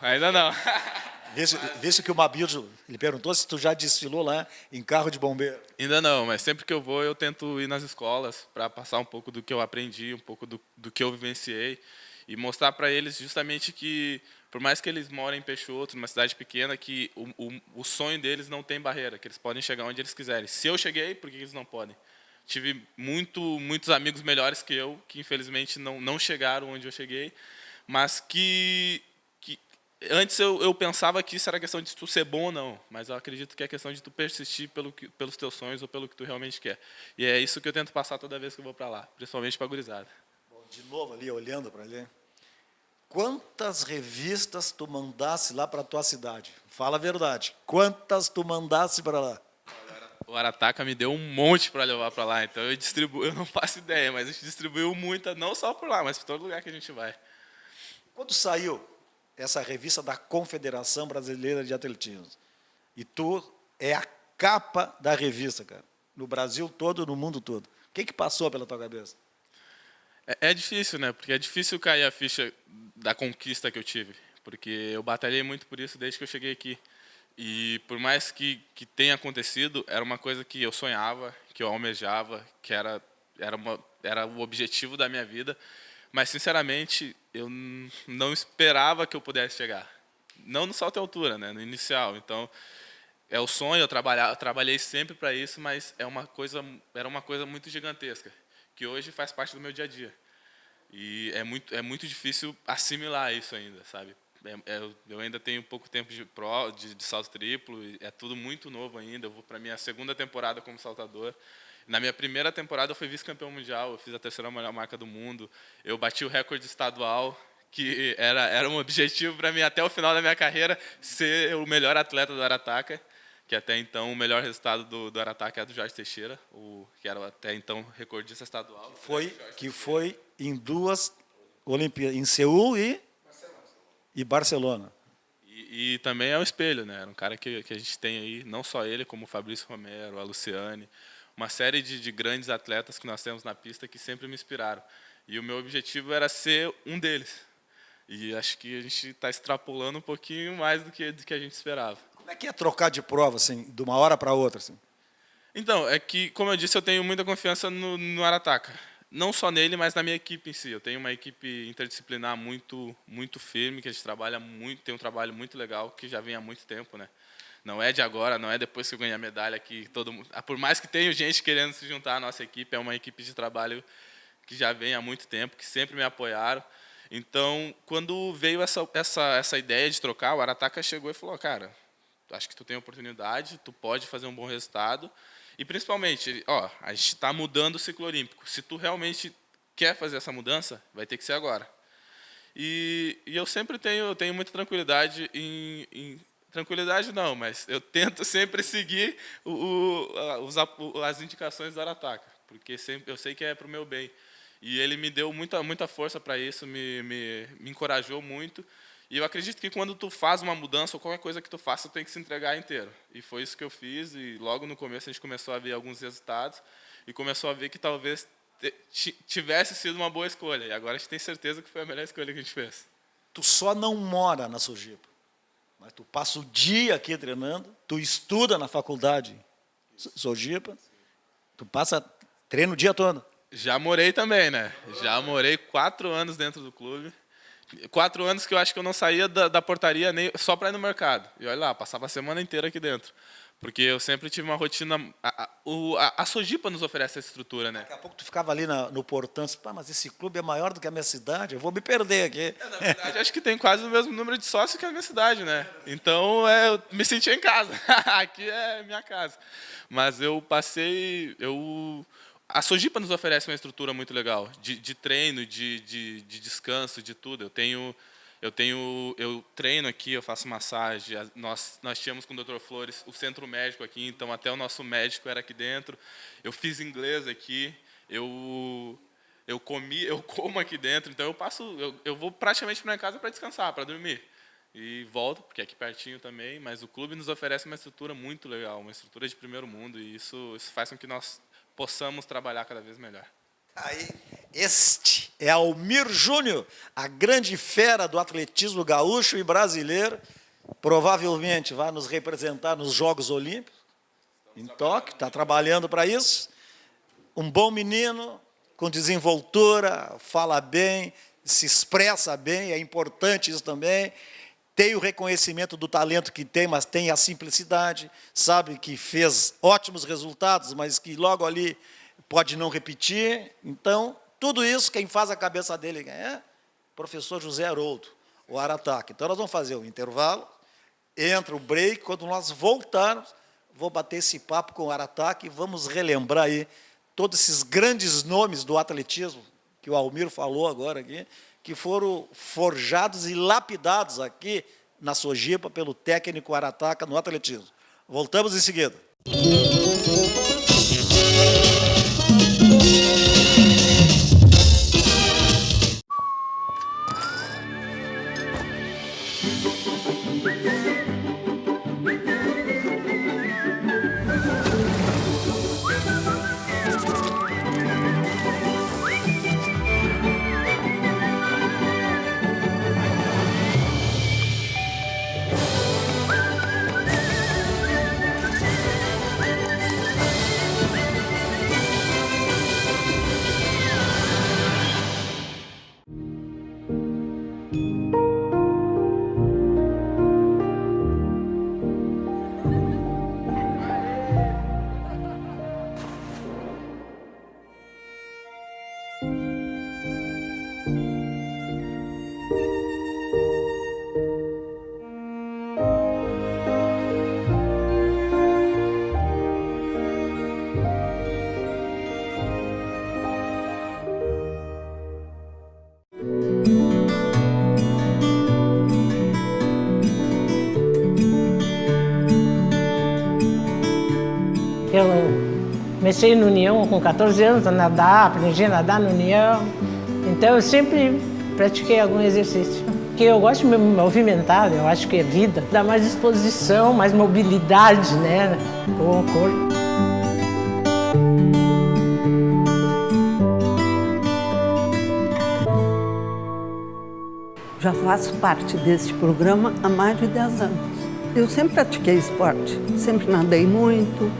Visto que o Mabildo, ele perguntou se tu já desfilou lá em carro de bombeiro. Ainda não, mas sempre que eu vou, eu tento ir nas escolas para passar um pouco do que eu aprendi, um pouco do que eu vivenciei e mostrar para eles justamente que, por mais que eles morem em Peixoto, numa cidade pequena, que o sonho deles não tem barreira, que eles podem chegar onde eles quiserem. Se eu cheguei, por que eles não podem? Tive muitos amigos melhores que eu, que infelizmente não chegaram onde eu cheguei, mas que antes eu pensava que isso era questão de tu ser bom ou não, mas eu acredito que é questão de tu persistir pelos teus sonhos ou pelo que tu realmente quer. E é isso que eu tento passar toda vez que eu vou para lá, principalmente para a gurizada. Bom, de novo ali, olhando para ali. Quantas revistas tu mandasse lá para a tua cidade? Fala a verdade. Quantas tu mandasse para lá? O Arataca me deu um monte para levar para lá, então eu não faço ideia, mas a gente distribuiu muita, não só por lá, mas por todo lugar que a gente vai. Quando saiu essa revista da Confederação Brasileira de Atletismo, e tu é a capa da revista, cara, no Brasil todo, no mundo todo. O que passou pela tua cabeça? É difícil, né? Porque é difícil cair a ficha da conquista que eu tive, porque eu batalhei muito por isso desde que eu cheguei aqui. E por mais que tenha acontecido, era uma coisa que eu sonhava, que eu almejava, que era o objetivo da minha vida. Mas, sinceramente, eu não esperava que eu pudesse chegar. Não no salto em altura, né? No inicial. Então, é o sonho, eu trabalhei sempre para isso, mas era uma coisa muito gigantesca, que hoje faz parte do meu dia a dia. E é muito difícil assimilar isso ainda, sabe? Eu ainda tenho pouco tempo de salto triplo, é tudo muito novo ainda. Eu vou para a minha segunda temporada como saltador. Na minha primeira temporada eu fui vice-campeão mundial, eu fiz a terceira melhor marca do mundo, eu bati o recorde estadual, que era um objetivo para mim até o final da minha carreira, ser o melhor atleta do Arataca, que até então o melhor resultado do Arataca é do Jorge Teixeira, que era até então recordista estadual. Que foi em duas Olimpíadas, em Seul e Barcelona. E também é um espelho, né? Era um cara que a gente tem aí, não só ele, como o Fabrício Romero, a Luciane, uma série de grandes atletas que nós temos na pista que sempre me inspiraram. E o meu objetivo era ser um deles. E acho que a gente está extrapolando um pouquinho mais do que a gente esperava. Como é que é trocar de prova, assim, de uma hora para outra? Assim? Então, é que, como eu disse, eu tenho muita confiança no Arataca. Não só nele, mas na minha equipe em si. Eu tenho uma equipe interdisciplinar muito firme, que a gente trabalha muito, tem um trabalho muito legal, que já vem há muito tempo, né? Não é de agora, não é depois que eu ganhei a medalha que todo mundo... Por mais que tenha gente querendo se juntar à nossa equipe, é uma equipe de trabalho que já vem há muito tempo, que sempre me apoiaram. Então, quando veio essa ideia de trocar, o Arataca chegou e falou, cara, acho que tu tem oportunidade, tu pode fazer um bom resultado. E, principalmente, a gente está mudando o ciclo olímpico. Se tu realmente quer fazer essa mudança, vai ter que ser agora. E eu sempre tenho muita tranquilidade Tranquilidade não, mas eu tento sempre seguir as indicações do Arataca, porque eu sei que é para o meu bem. E ele me deu muita força para isso, me encorajou muito. E eu acredito que quando tu faz uma mudança, ou qualquer coisa que tu faça, tu tem que se entregar inteiro. E foi isso que eu fiz, e logo no começo a gente começou a ver alguns resultados, e começou a ver que talvez tivesse sido uma boa escolha. E agora a gente tem certeza que foi a melhor escolha que a gente fez. Tu só não mora na Sojipa. Mas tu passa o dia aqui treinando, tu estuda na faculdade Sojipa. Tu passa treino o dia todo. Já morei também, né? Já morei 4 anos dentro do clube. 4 anos que eu acho que eu não saía da portaria nem só para ir no mercado. E olha lá, passava a semana inteira aqui dentro. Porque eu sempre tive uma rotina... A Sojipa nos oferece essa estrutura, né? Daqui a pouco tu ficava ali no portão, assim, mas esse clube é maior do que a minha cidade, eu vou me perder aqui. Na verdade, acho que tem quase o mesmo número de sócios que a minha cidade, né? Então, eu me senti em casa. Aqui é minha casa. Mas eu passei... A Sojipa nos oferece uma estrutura muito legal, de treino, de descanso, de tudo. Eu treino aqui, eu faço massagem. Nós tínhamos com o Dr. Flores o centro médico aqui, então até o nosso médico era aqui dentro. Eu fiz inglês aqui, eu como aqui dentro, então eu vou praticamente para minha casa para descansar, para dormir. E volto, porque é aqui pertinho também, mas o clube nos oferece uma estrutura muito legal, uma estrutura de primeiro mundo, e isso faz com que nós possamos trabalhar cada vez melhor. Aí, este é Almir Júnior, a grande fera do atletismo gaúcho e brasileiro, provavelmente vai nos representar nos Jogos Olímpicos, em Tóquio, está trabalhando para isso. Um bom menino, com desenvoltura, fala bem, se expressa bem, é importante isso também. Tem o reconhecimento do talento que tem, mas tem a simplicidade, sabe que fez ótimos resultados, mas que logo ali pode não repetir. Então, tudo isso, quem faz a cabeça dele é o professor José Haroldo, o Arataca. Então, nós vamos fazer um intervalo, entra o break, quando nós voltarmos, vou bater esse papo com o Arataca e vamos relembrar aí todos esses grandes nomes do atletismo, que o Almir falou agora aqui, que foram forjados e lapidados aqui na Sojipa pelo técnico Arataca no atletismo. Voltamos em seguida. Eu comecei no União com 14 anos a nadar, aprendi a nadar no União. Então eu sempre pratiquei algum exercício. Porque eu gosto de me movimentar, eu acho que é vida. Dá mais disposição, mais mobilidade, né, com o corpo. Já faço parte deste programa há mais de 10 anos. Eu sempre pratiquei esporte, sempre nadei muito,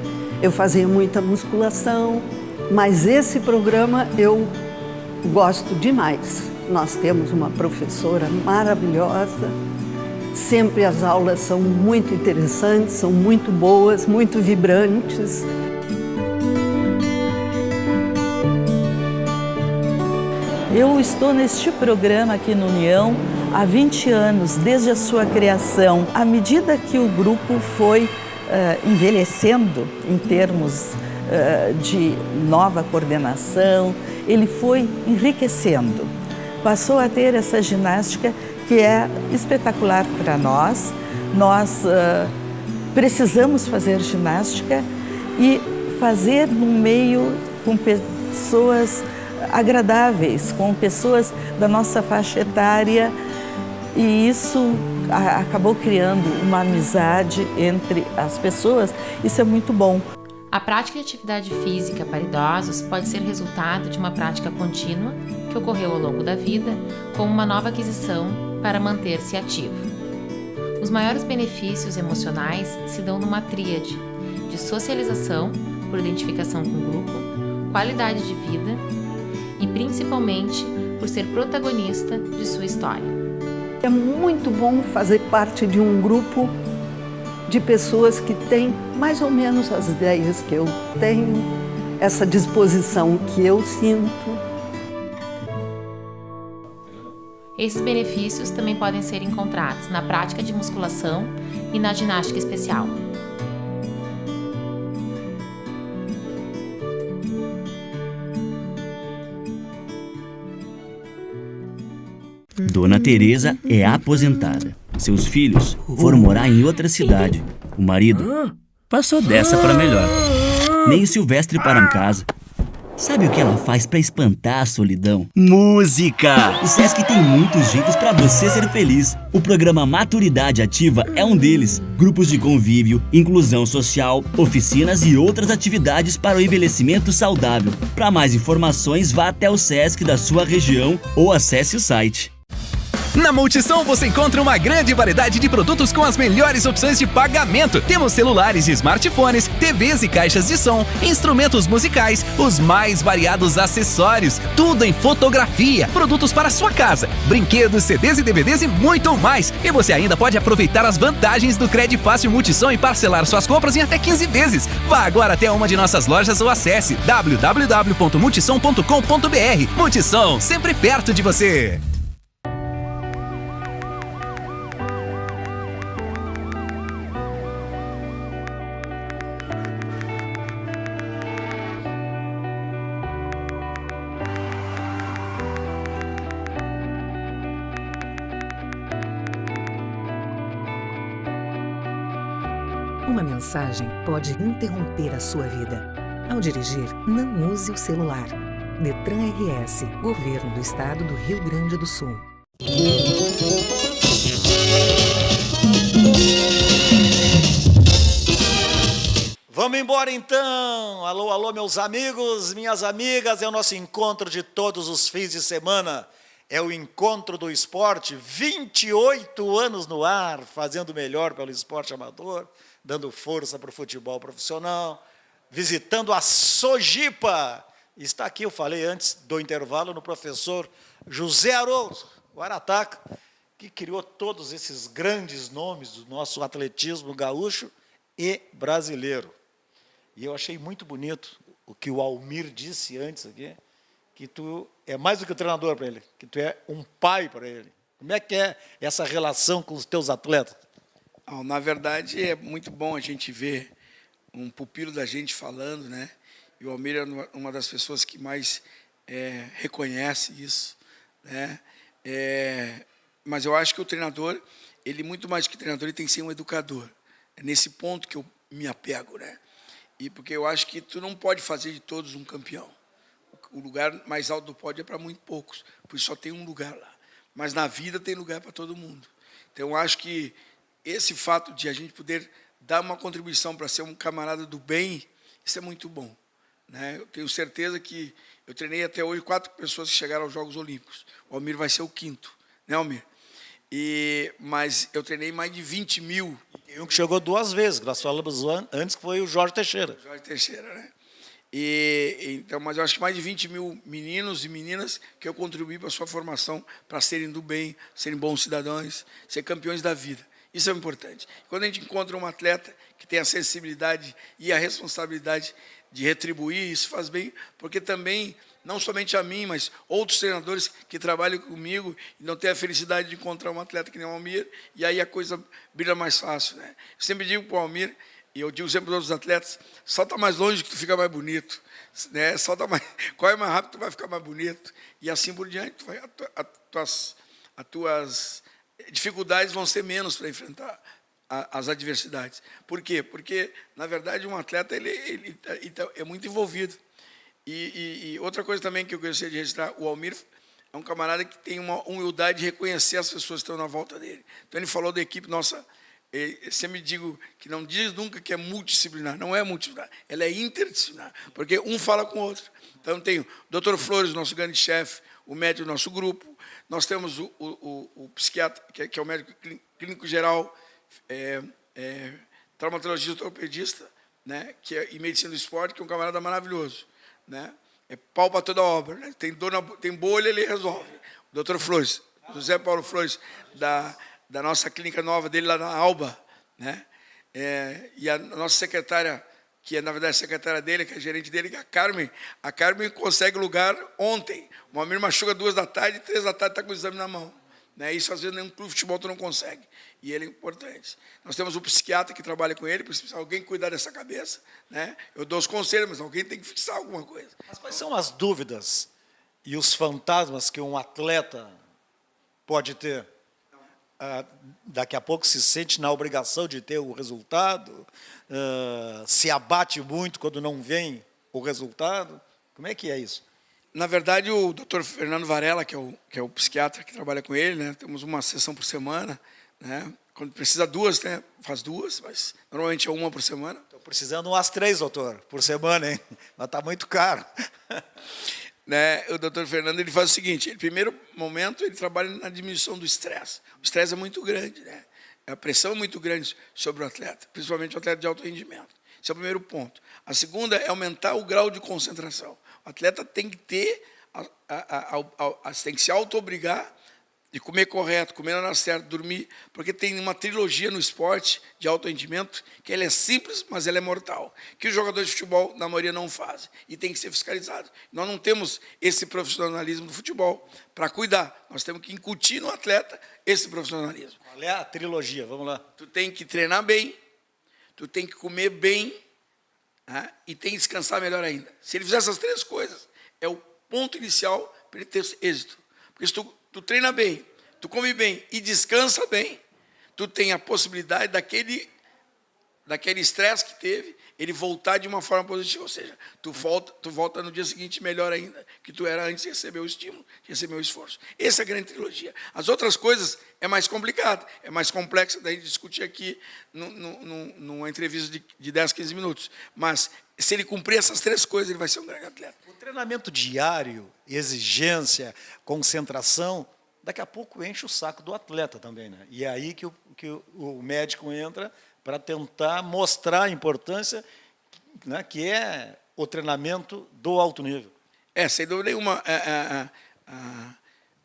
eu fazia muita musculação, mas esse programa eu gosto demais. Nós temos uma professora maravilhosa, sempre as aulas são muito interessantes, são muito boas, muito vibrantes. Eu estou neste programa aqui no União há 20 anos, desde a sua criação. À medida que o grupo foi envelhecendo em termos de nova coordenação, ele foi enriquecendo. Passou a ter essa ginástica que é espetacular para nós. Nós precisamos fazer ginástica e fazer num meio com pessoas agradáveis, com pessoas da nossa faixa etária, e isso acabou criando uma amizade entre as pessoas. Isso é muito bom. A prática de atividade física para idosos pode ser resultado de uma prática contínua que ocorreu ao longo da vida, como uma nova aquisição para manter-se ativo. Os maiores benefícios emocionais se dão numa tríade de socialização, por identificação com o grupo, qualidade de vida e, principalmente, por ser protagonista de sua história. É muito bom fazer parte de um grupo de pessoas que têm mais ou menos as ideias que eu tenho, essa disposição que eu sinto. Esses benefícios também podem ser encontrados na prática de musculação e na ginástica especial. Dona Teresa é aposentada. Seus filhos foram morar em outra cidade. O marido passou dessa para melhor. Nem o Silvestre para em casa. Sabe o que ela faz para espantar a solidão? Música! O Sesc tem muitos jeitos para você ser feliz. O programa Maturidade Ativa é um deles. Grupos de convívio, inclusão social, oficinas e outras atividades para o envelhecimento saudável. Para mais informações, vá até o Sesc da sua região ou acesse o site. Na Multissom você encontra uma grande variedade de produtos com as melhores opções de pagamento. Temos celulares e smartphones, TVs e caixas de som, instrumentos musicais, os mais variados acessórios, tudo em fotografia, produtos para sua casa, brinquedos, CDs e DVDs e muito mais. E você ainda pode aproveitar as vantagens do Cred Fácil Multissom e parcelar suas compras em até 15 vezes. Vá agora até uma de nossas lojas ou acesse www.multissom.com.br. Multissom, sempre perto de você. Uma mensagem pode interromper a sua vida. Ao dirigir, não use o celular. Detran RS, Governo do Estado do Rio Grande do Sul. Vamos embora então! Alô, alô, meus amigos, minhas amigas, é o nosso encontro de todos os fins de semana. É o Encontro do Esporte, 28 anos no ar, fazendo melhor pelo esporte amador, dando força para o futebol profissional, visitando a Sojipa. Está aqui, eu falei antes do intervalo, no professor José Haroldo Guarataca, que criou todos esses grandes nomes do nosso atletismo gaúcho e brasileiro. E eu achei muito bonito o que o Almir disse antes aqui, que tu é mais do que um treinador para ele, que tu é um pai para ele. Como é que é essa relação com os teus atletas? Na verdade, é muito bom a gente ver um pupilo da gente falando, né? E o Almir é uma das pessoas que mais reconhece isso, né? Mas eu acho que o treinador, ele muito mais que treinador, ele tem que ser um educador. É nesse ponto que eu me apego, né? E porque eu acho que tu não pode fazer de todos um campeão. O lugar mais alto do pódio é para muito poucos, por isso só tem um lugar lá. Mas na vida tem lugar para todo mundo. Então eu acho que esse fato de a gente poder dar uma contribuição para ser um camarada do bem, isso é muito bom, né? Eu tenho certeza que eu treinei até hoje 4 pessoas que chegaram aos Jogos Olímpicos. O Almir vai ser o 5º, né, Almir? Mas eu treinei mais de 20 mil. E um que chegou 2 vezes, nós falamos antes, que foi o Jorge Teixeira. Jorge Teixeira, né? Então, mas eu acho que mais de 20 mil meninos e meninas que eu contribuí para a sua formação, para serem do bem, serem bons cidadãos, ser campeões da vida. Isso é importante. Quando a gente encontra um atleta que tem a sensibilidade e a responsabilidade de retribuir, isso faz bem, porque também, não somente a mim, mas outros treinadores que trabalham comigo e não têm a felicidade de encontrar um atleta que nem o Almir, e aí a coisa brilha mais fácil, né? Eu sempre digo para o Almir, e eu digo sempre para os atletas, solta mais longe que tu fica mais bonito, né? Solta mais, corre mais rápido, tu vai ficar mais bonito, e assim por diante, tu vai, as tuas dificuldades vão ser menos para enfrentar as adversidades. Por quê? Porque, na verdade, um atleta ele é muito envolvido. E outra coisa também que eu gostaria de registrar, o Almir é um camarada que tem uma humildade de reconhecer as pessoas que estão na volta dele. Então, ele falou da equipe nossa, eu sempre digo que não diz nunca que é multidisciplinar, não é multidisciplinar, ela é interdisciplinar, porque um fala com o outro. Então, tem o Dr. Flores, nosso grande chefe, o médico do nosso grupo, nós temos o psiquiatra, que é o médico clínico geral, traumatologista, ortopedista, né, e medicina do esporte, que é um camarada maravilhoso, né? É pau para toda obra, né? Tem bolha, ele resolve. O doutor Flores, José Paulo Flores, da nossa clínica nova dele lá na Alba, né? E a nossa secretária, que é, na verdade, a secretária dele, que é a gerente dele, que é a Carmen consegue lugar ontem. Uma menina machuca 2 da tarde, 3 da tarde está com o exame na mão. Né? Isso, às vezes, nenhum clube de futebol tu não consegue. E ele é importante. Nós temos um psiquiatra que trabalha com ele, precisa alguém cuidar dessa cabeça. Né? Eu dou os conselhos, mas alguém tem que fixar alguma coisa. Mas quais são as dúvidas e os fantasmas que um atleta pode ter? Daqui a pouco se sente na obrigação de ter o resultado, se abate muito quando não vem o resultado. Como é que é isso? Na verdade, o Dr. Fernando Varela, que é o psiquiatra que trabalha com ele, né, temos uma sessão por semana, né, quando precisa 2, né, faz 2, mas normalmente é 1 por semana. Estou precisando umas 3, doutor, por semana, hein? Mas está muito caro. Né, o Dr. Fernando, ele faz o seguinte: no primeiro momento, ele trabalha na diminuição do estresse. O estresse é muito grande, né? A pressão é muito grande sobre o atleta, principalmente o atleta de alto rendimento. Esse é o primeiro ponto. A segunda é aumentar o grau de concentração. O atleta tem que ter, tem que se auto-obrigar de comer correto, comer na hora certa, dormir, porque tem uma trilogia no esporte de alto rendimento que ela é simples, mas ela é mortal, que os jogadores de futebol, na maioria, não fazem, e tem que ser fiscalizado. Nós não temos esse profissionalismo do futebol para cuidar, nós temos que incutir no atleta esse profissionalismo. Qual é a trilogia? Vamos lá. Tu tem que treinar bem, tu tem que comer bem, né? E tem que descansar melhor ainda. Se ele fizer essas 3 coisas, é o ponto inicial para ele ter êxito. Porque se tu treina bem, tu come bem e descansa bem, tu tem a possibilidade daquele estresse que teve, ele voltar de uma forma positiva. Ou seja, tu volta no dia seguinte melhor ainda, que tu era antes de receber o estímulo, de receber o esforço. Essa é a grande trilogia. As outras coisas é mais complicado, é mais complexo, daí discutir aqui numa entrevista de 10, 15 minutos. Mas se ele cumprir essas 3 coisas, ele vai ser um grande atleta. O treinamento diário, exigência, concentração, daqui a pouco enche o saco do atleta também, né? E é aí que o médico entra para tentar mostrar a importância, né, que é o treinamento do alto nível. Sem dúvida nenhuma.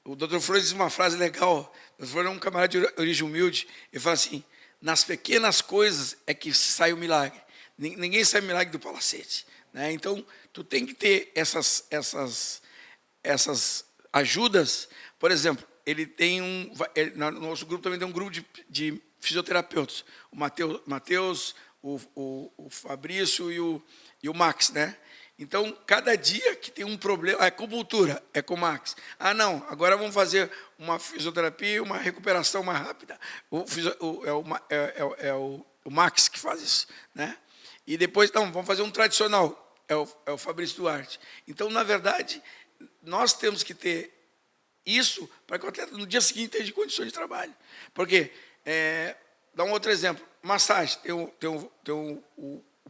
O Dr. Flores diz uma frase legal. O Dr. Flores é um camarada de origem humilde. Ele fala assim: nas pequenas coisas é que sai o milagre. Ninguém sai o milagre do palacete. Né? Então, tu tem que ter essas ajudas. Por exemplo, no nosso grupo também tem um grupo de fisioterapeutas. O Matheus, o Fabrício e o Max, né? Então, cada dia que tem um problema, é acupuntura, é com o Max. Não, agora vamos fazer uma fisioterapia, uma recuperação mais rápida. O Max que faz isso, né? E depois, vamos fazer um tradicional, é o Fabrício Duarte. Então, na verdade, nós temos que ter isso para que o atleta, no dia seguinte, tenha condições de trabalho. Porque, dá um outro exemplo, massagem. Tem o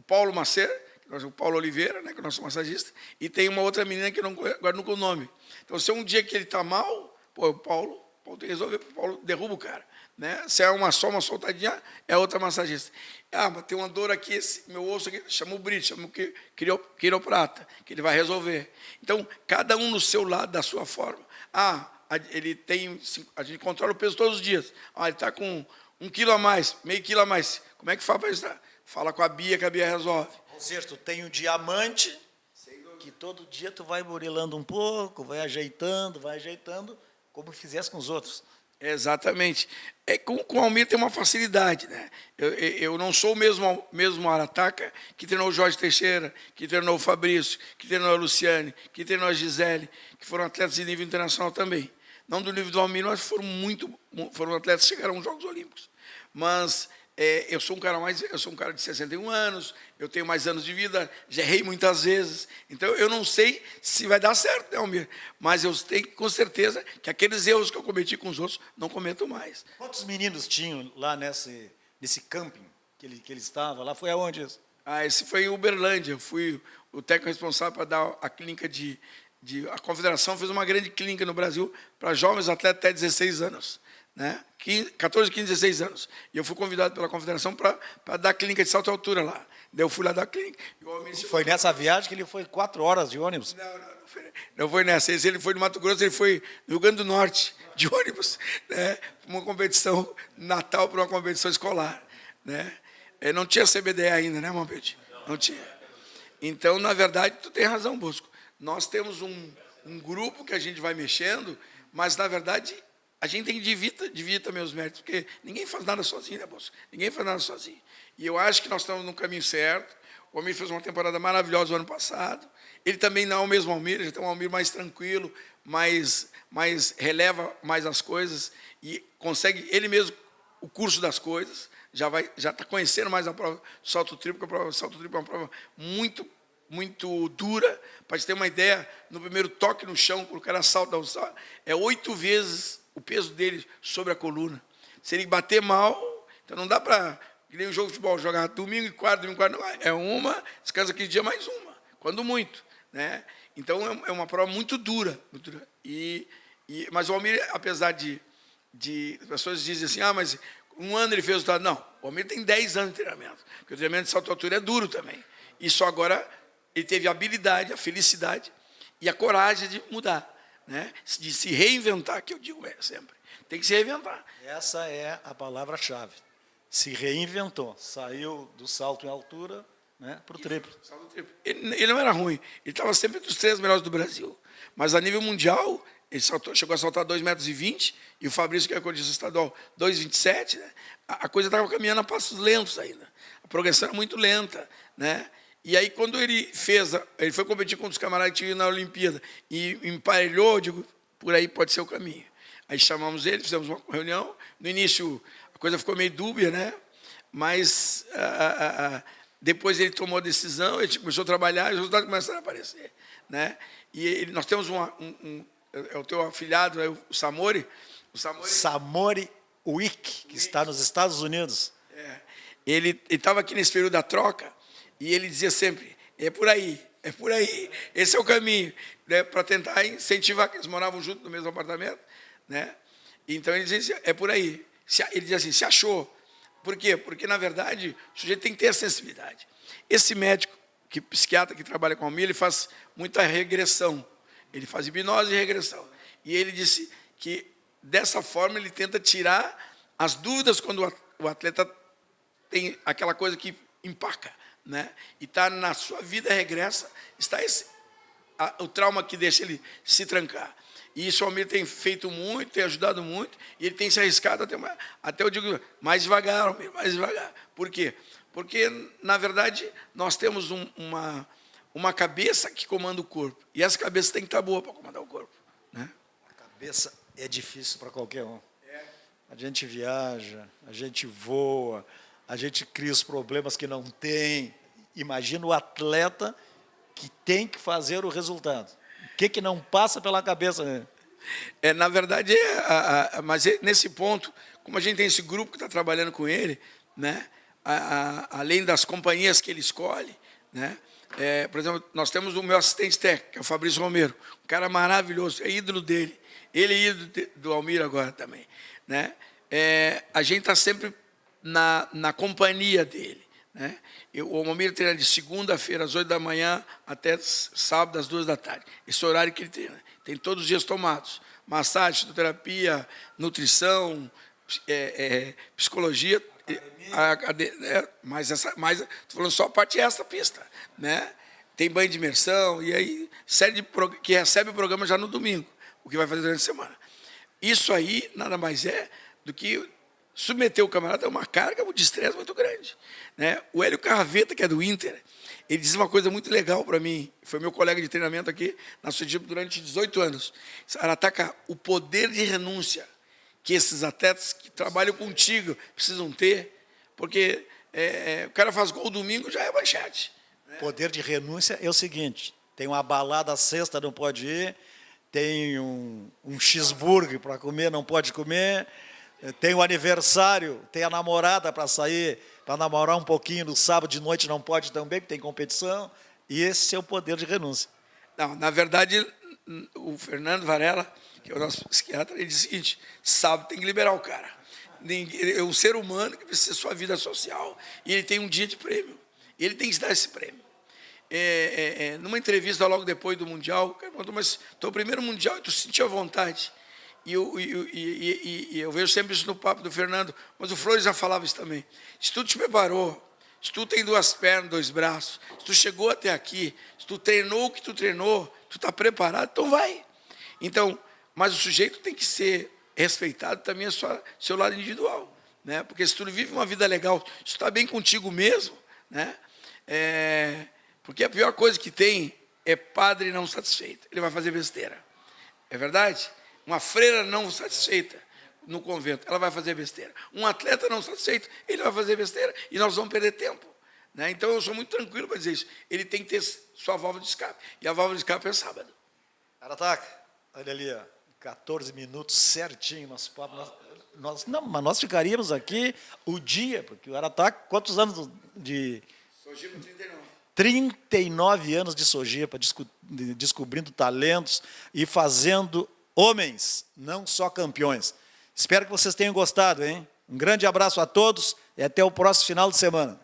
Paulo Macer, o Paulo Oliveira, né, que é o nosso massagista, e tem uma outra menina que eu não guardo nunca o nome. Então, se é um dia que ele está mal, o Paulo tem que resolver, o Paulo derruba o cara. Né? Se é uma soltadinha, é outra massagista. Mas tem uma dor aqui, esse meu osso aqui, chama o Brito, chama o quiroprata, que ele vai resolver. Então, cada um no seu lado, da sua forma. Ele tem, a gente controla o peso todos os dias. Ele está com 1 quilo a mais, meio quilo a mais. Como é que faz para estar? Fala com a Bia, que a Bia resolve. Ou seja, tu tem um diamante, que todo dia tu vai burilando um pouco, vai ajeitando, como fizesse com os outros. Exatamente. Com o Almir tem uma facilidade, né? Eu não sou o mesmo Arataca que treinou o Jorge Teixeira, que treinou o Fabrício, que treinou a Luciane, que treinou a Gisele, que foram atletas de nível internacional também. Não do nível do Almir, mas foram atletas que chegaram aos Jogos Olímpicos. Mas eu sou um cara de 61 anos, eu tenho mais anos de vida, já errei muitas vezes. Então, eu não sei se vai dar certo, né, Almir? Mas eu tenho com certeza que aqueles erros que eu cometi com os outros, não cometo mais. Quantos meninos tinham lá nesse camping que ele estava? Lá foi aonde isso? Esse foi em Uberlândia. Eu fui o técnico responsável para dar a clínica a Confederação fez uma grande clínica no Brasil para jovens atletas até 16 anos. Né? 14, 15, 16 anos. E eu fui convidado pela Confederação para dar clínica de salto e altura lá. Daí eu fui lá da clínica. E o Almir Foi nessa viagem que ele foi 4 horas de ônibus? Não foi nessa. Ele foi no Mato Grosso, ele foi no Rio Grande do Norte, de ônibus, né? Uma competição Natal para uma competição escolar, né? Não tinha CBDE ainda, né, Mampete? Não tinha. Então, na verdade, tu tem razão, Bosco. Nós temos um grupo que a gente vai mexendo, mas, na verdade, a gente tem que dividir também os méritos, porque ninguém faz nada sozinho, né, Bosco? Ninguém faz nada sozinho. E eu acho que nós estamos no caminho certo. O Almir fez uma temporada maravilhosa no ano passado. Ele também não é o mesmo Almir, ele tem um Almir mais tranquilo, mais releva mais as coisas e consegue ele mesmo o curso das coisas. Já está conhecendo mais a prova do salto triplo, porque a prova do salto triplo é uma prova muito dura. Para você ter uma ideia, no primeiro toque no chão, quando o cara salta, é 8 vezes o peso dele sobre a coluna. Se ele bater mal, então não dá para, que nem um jogo de futebol, jogar domingo e quarta, não, é uma, descansa aquele dia mais uma, quando muito, né? Então é uma prova muito dura, muito dura. Mas o Almir, apesar de as pessoas dizem assim, mas um ano ele fez o resultado. Não, o Almir tem 10 anos de treinamento, porque o treinamento de salto altura é duro também. E só agora ele teve a habilidade, a felicidade e a coragem de mudar, né? De se reinventar, que eu digo sempre. Tem que se reinventar. Essa é a palavra-chave. Se reinventou, saiu do salto em altura, né, para o triplo. Ele não era ruim, ele estava sempre entre os 3 melhores do Brasil. Mas a nível mundial, ele chegou a saltar 2,20 metros, e o Fabrício, que é recordista estadual, 2,27, né? A coisa estava caminhando a passos lentos ainda. A progressão era muito lenta, né? E aí, quando ele foi competir com os camaradas que tinham na Olimpíada e emparelhou, eu digo, por aí pode ser o caminho. Aí chamamos ele, fizemos uma reunião. No início, a coisa ficou meio dúbia, né? Mas depois ele tomou a decisão, ele começou a trabalhar e os resultados começaram a aparecer, né? E nós temos é o teu afilhado, é o Samori. Samori Wick, que está nos Estados Unidos. Ele estava aqui nesse período da troca e ele dizia sempre, é por aí, esse é o caminho, né, para tentar incentivar, que eles moravam juntos no mesmo apartamento, né? Então ele dizia assim, é por aí. Ele dizia assim, se achou. Por quê? Porque, na verdade, o sujeito tem que ter a sensibilidade. Esse médico, psiquiatra que trabalha com a Almir, ele faz muita regressão. Ele faz hipnose e regressão. E ele disse que, dessa forma, ele tenta tirar as dúvidas quando o atleta tem aquela coisa que empaca, né? E está na sua vida regressa, está o trauma que deixa ele se trancar. E isso o Almir tem feito muito, tem ajudado muito, e ele tem se arriscado até eu digo, mais devagar, Almir, mais devagar. Por quê? Porque, na verdade, nós temos uma cabeça que comanda o corpo. E essa cabeça tem que estar boa para comandar o corpo, né? A cabeça é difícil para qualquer um. A gente viaja, a gente voa, a gente cria os problemas que não tem. Imagina o atleta que tem que fazer o resultado. O que não passa pela cabeça dele? Na verdade, mas nesse ponto, como a gente tem esse grupo que está trabalhando com ele, né? Além das companhias que ele escolhe, né? Por exemplo, nós temos o meu assistente técnico, que é o Fabrício Romero, um cara maravilhoso, é ídolo dele. Ele é ídolo do Almir agora também, né? A gente está sempre na companhia dele, né? O Almir treina de segunda-feira às 8 da manhã até sábado às 2 da tarde. Esse horário que ele treina. Tem todos os dias tomados. Massagem, fisioterapia, nutrição, psicologia. Mas estou falando só a parte extra pista, né? Tem banho de imersão, e aí que recebe o programa já no domingo, o que vai fazer durante a semana. Isso aí nada mais é do que submeter o camarada a uma carga de estresse muito grande, né? O Hélio Carraveta, que é do Inter, ele diz uma coisa muito legal para mim, foi meu colega de treinamento aqui na Sudipo durante 18 anos. Ele ataca o poder de renúncia que esses atletas que trabalham contigo precisam ter, porque o cara faz gol domingo, já é manchete. Né? Poder de renúncia é o seguinte, tem uma balada sexta, não pode ir, tem um cheeseburger para comer, não pode comer, tem o aniversário, tem a namorada para sair, para namorar um pouquinho no sábado de noite, não pode também, porque tem competição, e esse é o poder de renúncia. Não, na verdade, o Fernando Varela, que é o nosso psiquiatra, ele diz o seguinte, sábado tem que liberar o cara. É um ser humano que precisa da sua vida social, e ele tem um dia de prêmio. Ele tem que se dar esse prêmio. Numa entrevista logo depois do Mundial, o cara perguntou, mas teu primeiro Mundial e tu sentiu a vontade. E eu vejo sempre isso no papo do Fernando, mas o Flores já falava isso também. Se tu te preparou, se tu tem 2 pernas, 2 braços, se tu chegou até aqui, se tu treinou o que tu treinou, tu está preparado, então vai. Então, mas o sujeito tem que ser respeitado também seu lado individual, né? Porque se tu vive uma vida legal, se tu está bem contigo mesmo, né? Porque a pior coisa que tem é padre não satisfeito. Ele vai fazer besteira. É verdade? Uma freira não satisfeita no convento, ela vai fazer besteira. Um atleta não satisfeito, ele vai fazer besteira e nós vamos perder tempo, né? Então eu sou muito tranquilo para dizer isso. Ele tem que ter sua válvula de escape. E a válvula de escape é sábado. Arataca, olha ali, ó, 14 minutos certinho nosso papo. Nós ficaríamos aqui o dia, porque o Arataca, quantos anos de... Sojipa, 39. 39 anos de Sojipa, descobrindo talentos e fazendo homens, não só campeões. Espero que vocês tenham gostado, hein? Um grande abraço a todos e até o próximo final de semana.